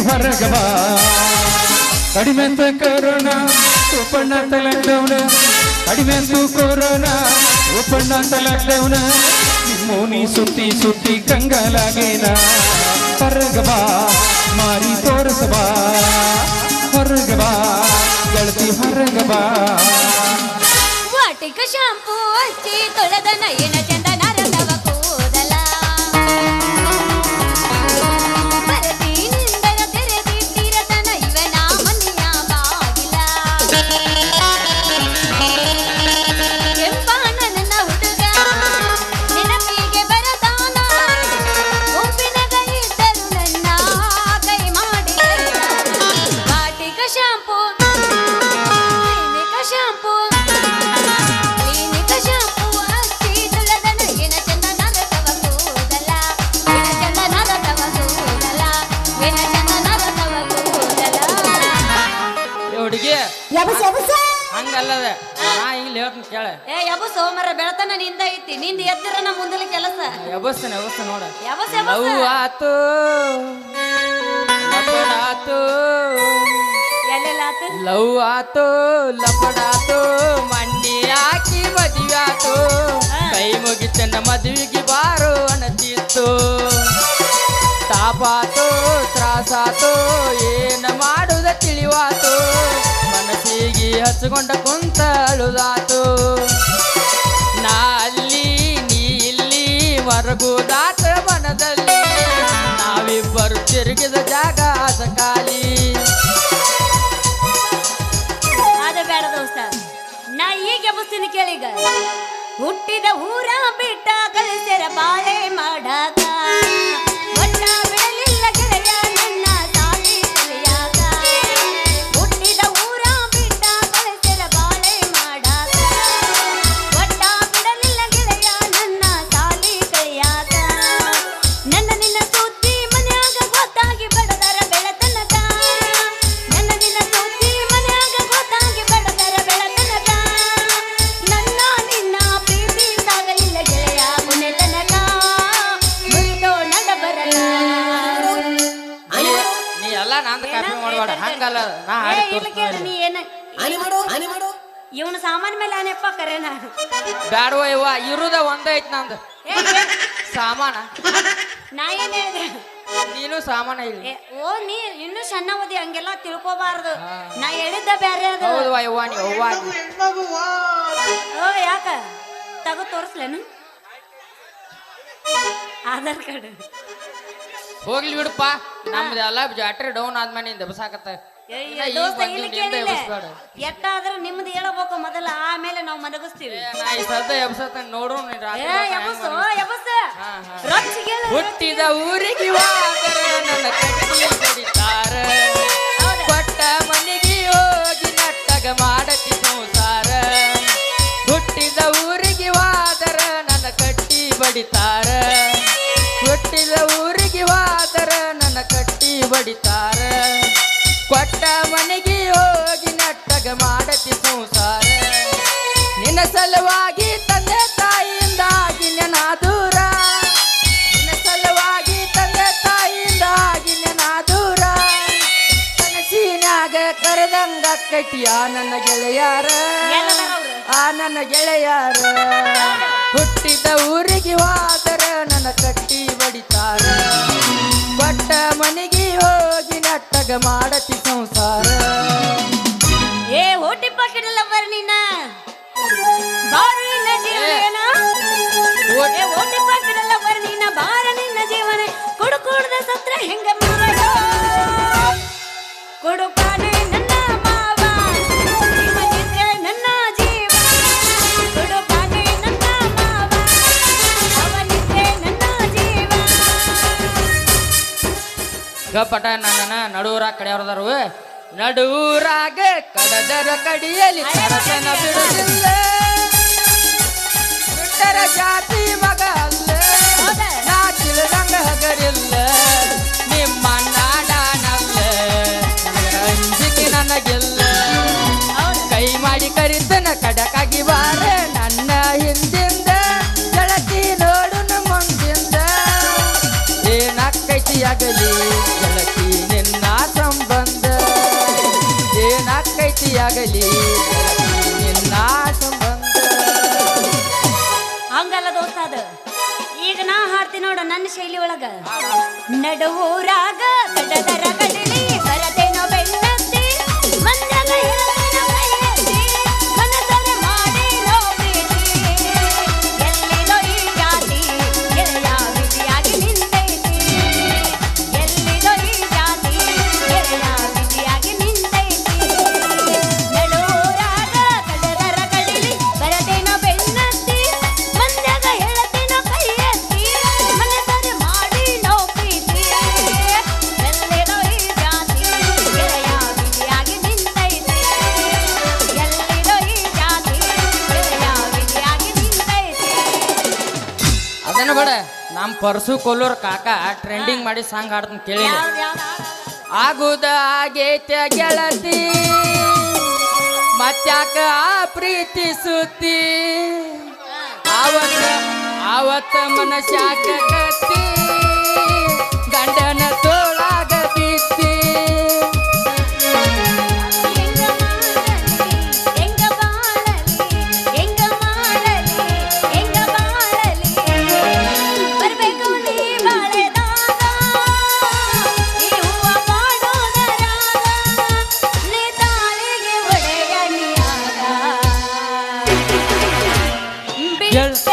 ಹೊರಗ ಬಾ ಕಡಿಮೆ ಅಂತ ಕೊರೋನಾ ಓಪನ್ ಅಂತ ಲಾಕ್ಡೌನ್ ಕಡಿಮೆ ಅಂತ ಕೊರೋನಾ ಓಪನ್ ಅಂತ ಲಾಕ್ಡೌನ್ ನಿಮ್ಮೋನಿ ಸುತ್ತಿ ಸುತ್ತಿ ಕಂಗಾಲಾಗೇನ ಹೊರಗ ಬಾ ಮಾರಿ ತೋರಿಸ ಬಾ ಹೊರಗ ಬಾ ಗೆಳತಿ ಹೊರಗ ಬಾ ವಾಟಿಕ ಶಾಂಪೂ ಹಚ್ಚಿ ತೊಳೆದ ನಯನ ಚಂದ ನರದವ ಕೂದಲ ಬರದಿಂದರ ತೆರೆದಿಟ್ಟಿರತನ ಇವನ ಮನೆಯ ಬಾಗಿಲ ಕೆಂಪ ನನ್ನ ಹುಡುಗ ನೆನಪಿಗೆ ಬರತಾನ ಗುಂಪಿನಗ ಇದ್ದರು ನನ್ನ ಕೈ ಮಾಡಿ ವಾಟಿಕ ಶಾಂಪೂ ಶಾಂಪೂ ಹಂಗಲ್ಲದ ನಾ ಇಲ್ಲಿ ಹೇಳ್ತೀನಿ ಕೇಳ ಏ ಯಬ ಸೋಮರ ಬೆಳತನ ನಿಂದ ಐತಿ ನಿಂದ ಎದ್ದರ ನಮ್ಮ ಮುಂದಲ ಕೆಲಸ ಎಬಸ್ತಾನೆ ನೋಡ ಯಬಸ್ ಲವ್ ಆತು ಲಪಡಾತು ಎಲ್ಲೆಲ್ಲಾತು ಲವ್ ಆತು ಲಪಡಾತು ಮಣ್ಣಿ ಹಾಕಿ ಮದುವೆ ಆತು ಕೈ ಮುಗಿತನ ಮದುವೆಗೆ ಬಾರು ಅನತಿತ್ತು ತಾಪಾತು ತ್ರಾಸಾತು ಏನ ಮಾಡುದ ತಿಳಿವಾತು ಮನಸ್ಸಿಗೆ ಹಚ್ಕೊಂಡ ಕುಂತ ಅಳುದಾತು ನಾ ಅಲ್ಲಿ ನೀ ಇಲ್ಲಿ ಮರಗುದಾತ ಮನದಲ್ಲಿ ನಾವಿಬ್ಬರು ತಿರುಗಿದ ಜಾಗ ಸಕಾಲಿ ಅದ ಬೇಡ ದೋಸ್ತ ನಾ ಈಗ ಎಬ್ಬಸ್ತೀನಿ ಕೇಳಿಗ ಹುಟ್ಟಿದ ಊರ ಬಿಟ್ಟ ಕಳಿಸ್ಯಾರ ಬಾಳೆ ಮಾಡಾಕ ಒಟ್ಟ ಬಿಡಲಿಲ್ಲ ಗೆಳೆಯ ನನ್ನ ತಾಳಿ ಕಲಿಯಾಕ ಹುಟ್ಟಿದ ಊರ ಬಿಟ್ಟ ಕಳಿಸ್ಯಾರ ಬಾಳೆ ಮಾಡಾಕ ಒಟ್ಟ ಬಿಡಲಿಲ್ಲ ಗೆಳೆಯ ನನ್ನ ತಾಳಿ ಕಲಿಯಾಕ ನನ್ನ ನಿನ್ನ ಸುದ್ದಿ ಮನ್ಯಾಗ ಗೊತ್ತಾಗಿ ಬಡದರ ಬೆಳತನಕ ನನ್ನ ನಿನ್ನ ಸುದ್ದಿ ಮನ್ಯಾಗ ಗೊತ್ತಾಗಿ ಬಡದರ ಬೆಳತನಕ ನನ್ನ ನಿನ್ನ ಪ್ರೀತಿ ಸಾಗಲಿಲ್ಲ ಗೆಳೆಯ ಕೊನೆ ತನಕ ಮುರಿದೋ ನಡ ಬರಲ್ಲ ನೀ ಎಲ್ಲ ನಂದು ಕಾಪಿ ಮಾಡಬೇಡ ಹಂಗಲ್ಲ ನಾ ಏ ಇಲ್ಲ ಕೇಳು ನೀ ಏನ ಇವನು ಸಾಮಾನ್ ಮೇಲೆ ಆನೆಪ್ಪ ಕರೆ ನಾನು ಬ್ಯಾಡವ ಇವ ಇರುದ ಒಂದೇ ಐತ್ ನಂದು ಸಾಮಾನ ನಾ ಏನ್ ಹೇಳಿದೆ ನೀನು ಸಾಮಾನ ಇಲ್ಲಿ ಏ, ಓ ನೀ ಇನ್ನು ಸಣ್ಣ ಓದಿ ಹಂಗೆಲ್ಲ ತಿಳ್ಕೊಬಾರ್ದು ನಾ ಹೇಳಿದ್ದ ಬ್ಯಾರೆ ಅದು ಹೌದು ಯವ್ವ ನೀ ಅವ್ವ ಓ ಯಾಕ ತಗೋ ತೋರಿಸ್ಲೇನು ಆಧಾರ್ ಕಾರ್ಡ್ ಹೋಗ್ಲಿ ಬಿಡಪ್ಪ ನಮ್ದೆಲ್ಲ ಜಾಟ್ರಿ ಡೌನ್ ಆದ್ಮೇಲೆ ನಿಂದ ಬಸಾಕತ್ತ ದೋಸ್ತ ಇಲ್ಲಿ ಕೇಳಿಲ್ಲ ಎಟ್ಟಾದ್ರೂ ನಿಮ್ದು ಹೇಳಬೇಕು ಮೊದಲ ಆಮೇಲೆ ನಾವು ಮನಗಿಸ್ತೀವಿ ನಾ ಈ ಸದ್ದ ಎಬ್ಸತ್ತ ನೋಡು ನೀನ್ ರಾತ್ರಿ ಎಬಸ್ಸು ಎಬಸ್ಸ ರೊಚ್ಚಿಗೆ ಹೇಳು. ಹುಟ್ಟಿದ ಊರಿಗೆ ಹೋದರೆ ನನ್ನ ಕಟ್ಟಿ ಬಡಿತಾರ ಕೊಟ್ಟ ಮನೆಗೆ ಹೋಗಿ ನಟ್ಟಗ ಮಾಡತಿ ಸಂಸಾರ ಹುಟ್ಟಿದ ಊರಿಗೆ ಹೋದರ ನನ್ನ ಕಟ್ಟಿ ಬಡಿತಾರ ಹುಟ್ಟಿದ ಊರಿಗೆ ಹೋದರ ನನ್ನ ಕಟ್ಟಿ ಬಡಿತಾರ ಕೊಟ್ಟ ಮನೆಗೆ ಹೋಗಿ ನಟ್ಟಗ ಮಾಡತಿ ಸಂಸಾರ ನಿನ್ನ ಸಲುವಾಗಿ ತಂದೆ ತಾಯಿಯಿಂದಾಗಿ ನೆನ ದೂರ ನಿನ್ನ ಸಲುವಾಗಿ ತಂದೆ ತಾಯಿಯಿಂದಾಗಿ ನೆನ ದೂರ ಕನಸಿನಾಗ ಕರೆದಂಗ ಕಟ್ಟಿಯ ನನ್ನ ಗೆಳೆಯಾರ ಆ ನನ್ನ ಗೆಳೆಯಾರ ಹುಟ್ಟಿದ ಊರಿಗೆ ಹೋದರ ನನ್ನ ಕಟ್ಟಿ ಬಡಿತಾರ ಕೊಟ್ಟ ಮನೆಗೆ ಹೋಗಿ ನಟ್ಟಗ ಮಾಡತಿ ಸಂಸಾರ ಏ ಓಟಿ ಪಾಕೆಟ್ ಬರ್ನಿನ ಬಾರು ನಿನ್ನ ಜೀವನ ಓಟಿ ಪಾಕೆಟ್ ಬರ್ನಿನ ಬಾರ ನಿನ್ನ ಜೀವನ ಕುಡುಕುಡ್ದ ಸತ್ರ ಹೆಂಗ ಮಾವ ಕುಡುಕಾನೆ ನನ್ನ ಮಾವ ನಿಮಗಿದ್ರೆ ನನ್ನ ಜೀವ ಕುಡುಕಾನೆ ನನ್ನ ಮಾವ ಅವನಿದ್ರೆ ನನ್ನ ಜೀವ ಗಪಟ ನನ್ನ ನಡುವರಾಗ ಕಡೆಯವ್ರದಾರು ನಡುವರಾಗ ಕಡದರ ಕಡಿಯಲಿ ಸರಸನ ಬಿಡುದಿಲ್ಲ ಸುಂದರ ಜಾತಿ ಮಗ ಅಲ್ಲ ನಾ ತಿಳಿದಂಗ ಹಗರಿಲ್ಲ ನಿಮ್ಮ ನಾಡನಲ್ಲ ಅಂಜಿಕೆ ನನಗೆಲ್ಲ ಕೈ ಮಾಡಿ ಕರಿತನ ಕಡಕಾಗಿ ಬಾರ ನನ್ನ ಹಿಂದಿಂದ ಗೆಳತಿ ನೋಡುನು ಮುಂದಿಂದ ಏನಕ್ಕೈತಿ ಆಗಲಿ ಗೆಳತಿ ನಿನ್ನ ಸಾಗಲಿ ನಿನ್ನ ಸಂಬಂಧ. ಹಂಗಲ್ಲ ದೋಸ್ತ ಅದು. ಈಗ ನಾ ಹಾಡ್ತೀನಿ ನೋಡ ನನ್ನ ಶೈಲಿ ಒಳಗ. ನಡುವೂರಾಗ ಕಡದರ ಕಡಲಿ ಬರದೇನೋ ಬೆನ್ನತ್ತಿ ಮಂದ್ಯಾಗ ಹೇಳದೇನೋ ಕೈಯೆತ್ತಿ ಮನಸರೆ ಮಾಡಿರೋ ಪ್ರೀತಿ ಎಲ್ಲಿದೋ ಈ ಜಾತಿ ಗೆಳೆಯ ಬಿಸಿಯಾಗಿ ನಿಂತೈತಿ ಎಲ್ಲಿದೋ ಈ ಜಾತಿ ಗೆಳೆಯ ಬಿಸಿಯಾಗಿ ನಿಂತೈತಿ ನಡುವೂರಾಗ ಕಡದರ ಕಡಲಿ ಬರದೇನೋ ಬೆನ್ನತ್ತಿ ಮಂದ್ಯಾಗ ಹೇಳದೇನೋ ಕೈಯೆತ್ತಿ ಮನಸರೆ ಮಾಡಿರೋ ಪ್ರೀತಿ ಎಲ್ಲಿದೋ ಈ ಜಾತಿ ಗೆಳೆಯ ಬಿಸಿಯಾಗಿ ನಿಂತೈತಿ ಎಲ್ಲಿದೋ ಈ ಜಾತಿ ಗೆಳೆಯ ಬಿಸಿಯಾಗಿ ನಿಂತೈತಿ. ಅದನ್ನ ಬೇಡ ನಮ್ಮ ಪರ್ಸು ಕೊಲ್ಲೂರ್ ಕಾಕ ಟ್ರೆಂಡಿಂಗ್ ಮಾಡಿ ಸಾಂಗ್ ಹಾಡ್ತಾನೆ ಕೇಳಿ. ಆಗುದ ಆಗೈತೆ ಗೆಳತಿ ಮತ್ಯಾಕ ಆ ಪ್ರೀತಿ ಸುತ್ತಿ ಆವತ್ತ ಮನಸ್ಯಾಕ ಕತ್ತಿ ಗಂಡನ ತೋಳಾಗ ಬಿತ್ತಿ. ಹೆಂಗ ಮಾಡಲಿ ಬರ್ಬೇಕು ನೀ ಬಾಳೆದಾಗ ಈ ಹೂವ ಮಾಡೋದರಾಗ ನೀ ತಾಳಿಗೆ ಒಡೆಯನಿಯಾಗ ಬಿಟ್ಟ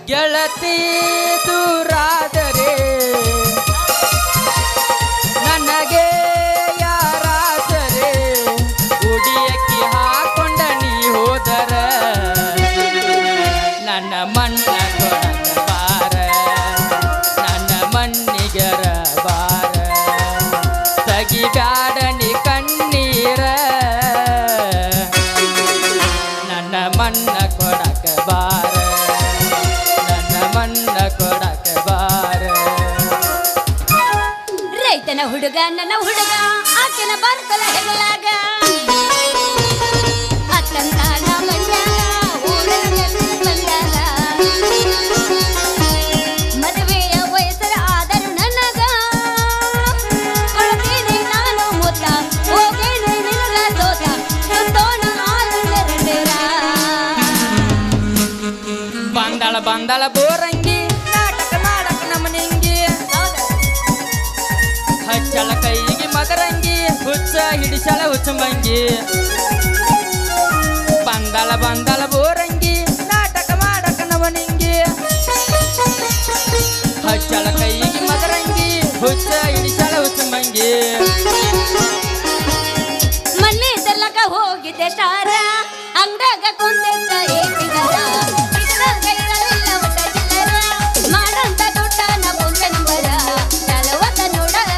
ಗೆಳತಿ ದೂರಾದರೆ ನನಗೆ ಯಾರಾದರೆ ಉಡಿಯಕ್ಕಿ ಹಾಕೊಂಡ ನೀ ಹೋದರ ನನ್ನ ಮಣ್ಣ ಕೊಡಕ ಬಾರ ನನ್ನ ಮಣ್ಣಿಗರ ಬಾರ ತಗಿಬ್ಯಾಡ ನೀ ಕಣ್ಣೀರ ನನ್ನ ಮಣ್ಣ ಕೊಡಕ ಬಾರ ಮಣ್ಣ ಕೊಡಕ ಬಾರ. ರೈತನ ಹುಡುಗ ನನ್ನ ಹುಡುಗ ಆಕೆನ ಬರ್ತಲ ಹೆಗಲಾಗ ಅತ್ತಂತಾನ ಮಂಡ್ಯಾಗ ಊರನ ನೆಲ್ಲು ಬಂದಾಗ ಮದುವೆಯ ವಯಸ್ಸರ ಆದರೂ ನನಗ ಕೊಡ್ತೀನಿ ನಾನು ಮುತ್ತ ಹೋಗೇನೆ ನಿನಗ ಸೋತ ಸುತ್ತೋಣ ಆಲಂದರ ಬಂದಳ ಬೋರಂಗಿ ನಾಟಕ ಮಾಡಕ ನಮ್ಮನಿಂಗಿ ಹಚ್ಚಳ ಕೈಗೆ ಮದರಂಗಿ ಹುಚ್ಚ ಹಿಡಿಸಳ ಹುಚ್ಚಂಬಂಗಿ. ಬಂದಳ ಬೋರಂಗಿ ನಾಟಕ ಮಾಡಕ ನಮ್ಮನಿಂಗಿ ಹಚ್ಚಳ ಕೈಗೆ ಮದರಂಗಿ ಹುಚ್ಚ ಹಿಡಿಸಳ ಹುಚ್ಚಂಬಂಗಿ. ಮನೆ ತಲಕ ಹೋಗಿದ್ದೆ ಸ್ಟಾರ ಅಂಗದಾಗ ಕುಂತೆತ್ತ ಏಟಿಗರ ಇರಲಿಲ್ಲ ಒಟ್ಟ ಚಿಲ್ಲರ ಮಾಡಂತ ದುಡ್ಡ ನ ಫೋನ್ಪೇ ನಂಬರ ಚಲವತ್ತ ನೋಡವ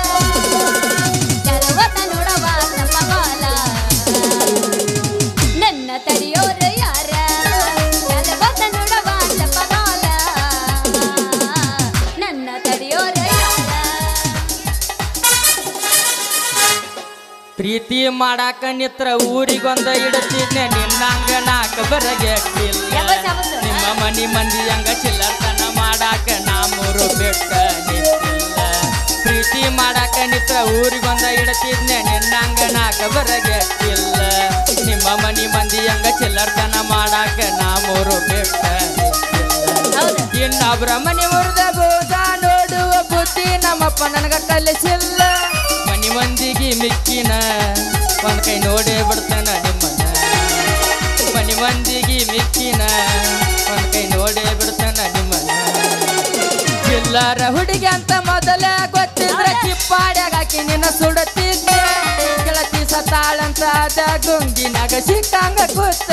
ತಪ್ಪಗಾಲ ನನ್ನ ತಡಿಯೋರ ಯಾರ ಚಲವತ್ತ ನೋಡವ ತಪ್ಪಗಾಲ ನನ್ನ ತಡಿಯೋರ ಯಾರ. ಪ್ರೀತಿ ಮಾಡಾಕ ನಿತ್ರ ಊರಿಗೊಂದ ಇಡತಿದ್ನೆ ನಿನ್ನಂಗ ನಾಕ ಬರಗೆಟ್ಟಿಲ್ಲ ನಿಮ್ಮ ಮನಿ ಮಂದಿ ಹಂಗ ಚಿಲ್ಲರ್ತನ ಮಾಡಾಕ ನಾ ಮೂರು ಬೆಟ್ಟ ನಿಂತಿಲ್ಲ. ಪ್ರೀತಿ ಮಾಡಾಕ ನಿತ್ರ ಊರಿಗೊಂದ ಇಡತಿದ್ನೆ ನಿನ್ನಂಗ ನಾಕ ಬರಗೆಟ್ಟಿಲ್ಲ ನಿಮ್ಮ ಮನಿ ಮಂದಿ ಹಂಗ ಚಿಲ್ಲರ್ತನ ಮಾಡಾಕ ನಾ ಮೂರು ಬೆಟ್ಟ ನಿಂತಿಲ್ಲ. ಇನ್ನೊಬ್ರ ಮನಿ ಮುರಿದ ಬೋದ ನೋಡುವ ಬುದ್ಧಿ ನಮ್ಮಪ್ಪ ನನಗ ಕಲಿಸಿಲ್ಲ. ಮನಿ ಮಂದಿಗೆ ಮಿಕ್ಕಿನ ಒಂದ್ ಕೈ ನೋಡೇ ಬಿಡ್ತಾನ ನಿಮ್ಮನ್ನ ಮನಿ ಮಂದಿಗೆ ಮಿಕ್ಕಿನ ಒಂದ್ ಕೈ ನೋಡೇ ಬಿಡ್ತಾನ ನಿಮ್ಮನ್ನ. ಚಿಲ್ಲರ ಹುಡುಗಿ ಅಂತ ಮೊದಲ ಗೊತ್ತಿದ್ರೆ ಚಿಪ್ಪಾಡ್ಯಾಗ ಹಾಕಿ ನಿನ್ನ ಸುಡುತ್ತಿದ್ದೆ ಗೆಳತಿ ಸತಾಳಂತ ಗುಂಗಿನಾಗ ಸಿಕ್ಕಂಗ ಕೂತ